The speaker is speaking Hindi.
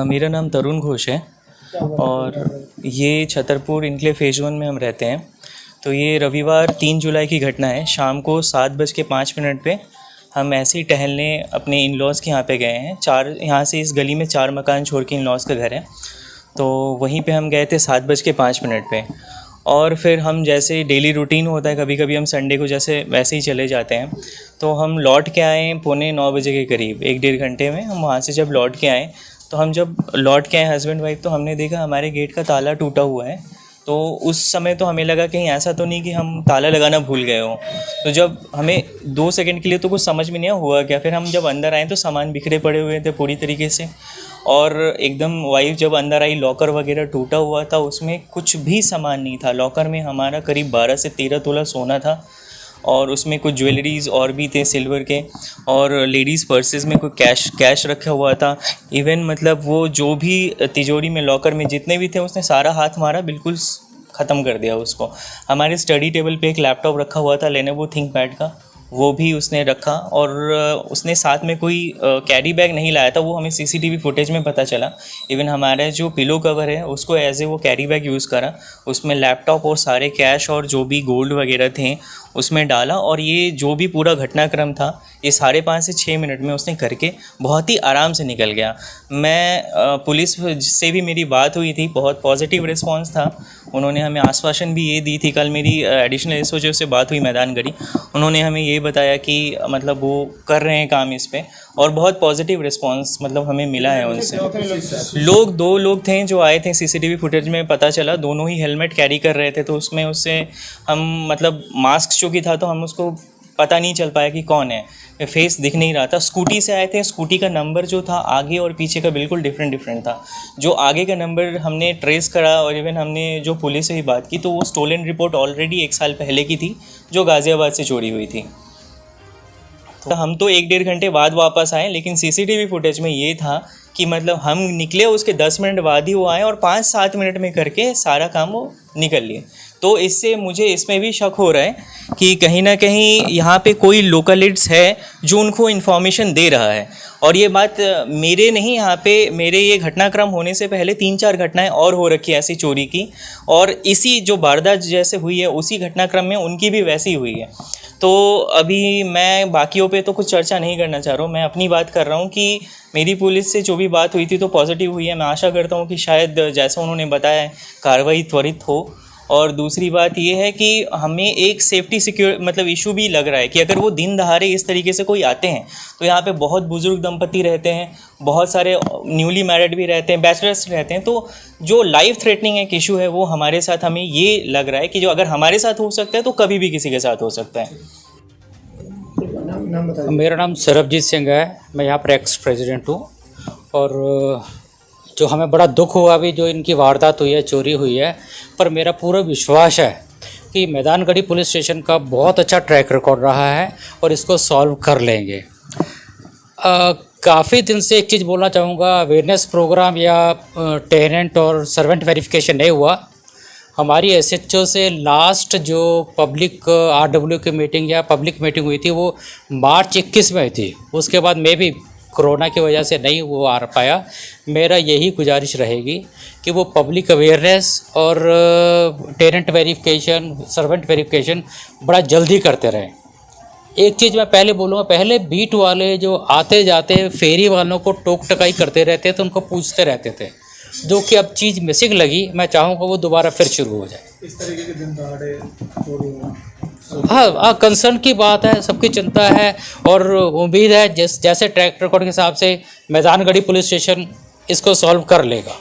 मेरा नाम तरुण घोष है और ये छतरपुर इनक्लेव फेज़ 1 में हम रहते हैं। तो ये रविवार 3 जुलाई की घटना है। शाम को 7:05 पे हम ऐसे ही टहलने अपने इन लॉज़ के यहाँ पे गए हैं। यहाँ से इस गली में 4 मकान छोड़ के इन लॉज़ का घर है। तो वहीं पे हम गए थे 7:05 पे। और फिर हम जैसे डेली रूटीन होता है, कभी कभी हम संडे को जैसे वैसे ही चले जाते हैं। तो हम लौट के आए 8:45 बजे के करीब, 1-1.5 घंटे में हम वहाँ से जब लौट के आए, तो हम जब लौट के आए हस्बैंड वाइफ, तो हमने देखा हमारे गेट का ताला टूटा हुआ है। तो उस समय तो हमें लगा कहीं ऐसा तो नहीं कि हम ताला लगाना भूल गए हों। तो जब हमें 2 सेकंड के लिए तो कुछ समझ में नहीं हुआ क्या, फिर हम जब अंदर आए तो सामान बिखरे पड़े हुए थे पूरी तरीके से। और एकदम वाइफ जब अंदर आई, लॉकर वगैरह टूटा हुआ था, उसमें कुछ भी सामान नहीं था। लॉकर में हमारा करीब 12 से 13 तोला सोना था और उसमें कुछ ज्वेलरीज़ और भी थे सिल्वर के, और लेडीज़ पर्सेस में कोई कैश रखा हुआ था। इवन मतलब वो जो भी तिजोरी में लॉकर में जितने भी थे उसने सारा हाथ मारा, बिल्कुल ख़त्म कर दिया उसको। हमारे स्टडी टेबल पे एक लैपटॉप रखा हुआ था लेनोवो थिंकपैड का, वो भी उसने रखा। और उसने साथ में कोई कैरी बैग नहीं लाया था, वो हमें सीसीटीवी फुटेज में पता चला। इवन हमारा जो पिलो कवर है उसको एज ए वो कैरी बैग यूज़ करा, उसमें लैपटॉप और सारे कैश और जो भी गोल्ड वगैरह थे उसमें डाला। और ये जो भी पूरा घटनाक्रम था ये 5.5 से 6 मिनट में उसने करके बहुत ही आराम से निकल गया। मैं पुलिस से भी मेरी बात हुई थी, बहुत पॉजिटिव रिस्पांस था। उन्होंने हमें आश्वासन भी ये दी थी। कल मेरी एडिशनल एसओजी से बात हुई मैदानगढ़ी, उन्होंने हमें ये बताया कि मतलब वो कर रहे हैं काम इस पे, और बहुत पॉजिटिव रिस्पांस मतलब हमें मिला है उनसे। 2 लोग थे जो आए थे, सीसीटीवी फुटेज में पता चला दोनों ही हेलमेट कैरी कर रहे थे। तो उसमें उससे हम मतलब मास्क चूँकि था तो हम उसको पता नहीं चल पाया कि कौन है, फेस दिख नहीं रहा था। स्कूटी से आए थे, स्कूटी का नंबर जो था आगे और पीछे का बिल्कुल डिफरेंट था। जो आगे का नंबर हमने ट्रेस करा और इवन हमने जो पुलिस से ही बात की तो वो स्टोलन रिपोर्ट ऑलरेडी 1 साल पहले की थी जो गाज़ियाबाद से चोरी हुई थी। तो हम तो 1-1.5 घंटे बाद वापस आए, लेकिन सीसीटीवी फुटेज में ये था कि मतलब हम निकले उसके 10 मिनट बाद ही वो आए और 5-7 मिनट में करके सारा काम वो निकल लिए। तो इससे मुझे इसमें भी शक हो रहा है कि कहीं ना कहीं यहाँ पे कोई लोकलिट्स है जो उनको इन्फॉर्मेशन दे रहा है। और ये बात मेरे नहीं, यहाँ पे मेरे ये घटनाक्रम होने से पहले 3-4 घटनाएं और हो रखी है ऐसी चोरी की, और इसी जो वारदात जैसे हुई है उसी घटनाक्रम में उनकी भी वैसी हुई है। तो अभी मैं बाकियों पे तो कुछ चर्चा नहीं करना चाह रहा हूँ, मैं अपनी बात कर रहा हूँ कि मेरी पुलिस से जो भी बात हुई थी तो पॉजिटिव हुई है। मैं आशा करता हूँ कि शायद जैसा उन्होंने बताया है कार्रवाई त्वरित हो। और दूसरी बात ये है कि हमें एक सेफ्टी सिक्योर मतलब इशू भी लग रहा है कि अगर वो दिन दहाड़े इस तरीके से कोई आते हैं तो यहाँ पे बहुत बुजुर्ग दंपति रहते हैं, बहुत सारे न्यूली मैरिड भी रहते हैं, बैचलर्स रहते हैं। तो जो लाइफ थ्रेटनिंग एक इशू है वो हमारे साथ, हमें ये लग रहा है कि जो अगर हमारे साथ हो सकता है तो कभी भी किसी के साथ हो सकता है। मेरा नाम सरबजीत सिंह है, मैं यहाँ पर एक्स प्रेसिडेंट हूँ। और जो हमें बड़ा दुख हुआ अभी जो इनकी वारदात हुई है, चोरी हुई है, पर मेरा पूरा विश्वास है कि मैदानगढ़ी पुलिस स्टेशन का बहुत अच्छा ट्रैक रिकॉर्ड रहा है और इसको सॉल्व कर लेंगे। काफ़ी दिन से एक चीज़ बोलना चाहूँगा, अवेयरनेस प्रोग्राम या टेनेंट और सर्वेंट वेरिफिकेशन नहीं हुआ। हमारी एसएचओ से लास्ट जो पब्लिक आरडब्ल्यू की मीटिंग या पब्लिक मीटिंग हुई थी वो मार्च 21 में हुई थी। उसके बाद मैं भी कोरोना की वजह से नहीं वो आ पाया। मेरा यही गुजारिश रहेगी कि वो पब्लिक अवेयरनेस और टेनेंट वेरिफिकेशन, सर्वेंट वेरिफिकेशन बड़ा जल्दी करते रहें। एक चीज़ मैं पहले बोलूँगा, पहले बीट वाले जो आते जाते फेरी वालों को टोक टकाई करते रहते थे, उनको पूछते रहते थे, जो कि अब चीज़ मिसिंग लगी। मैं चाहूँगा वो दोबारा फिर शुरू हो जाए। इस तरीके के दिन दहाड़े चोरी होना, हाँ, कंसर्न की बात है, सबकी चिंता है और उम्मीद है जैसे ट्रैक रिकॉर्ड के हिसाब से मैदानगढ़ी पुलिस स्टेशन इसको सॉल्व कर लेगा।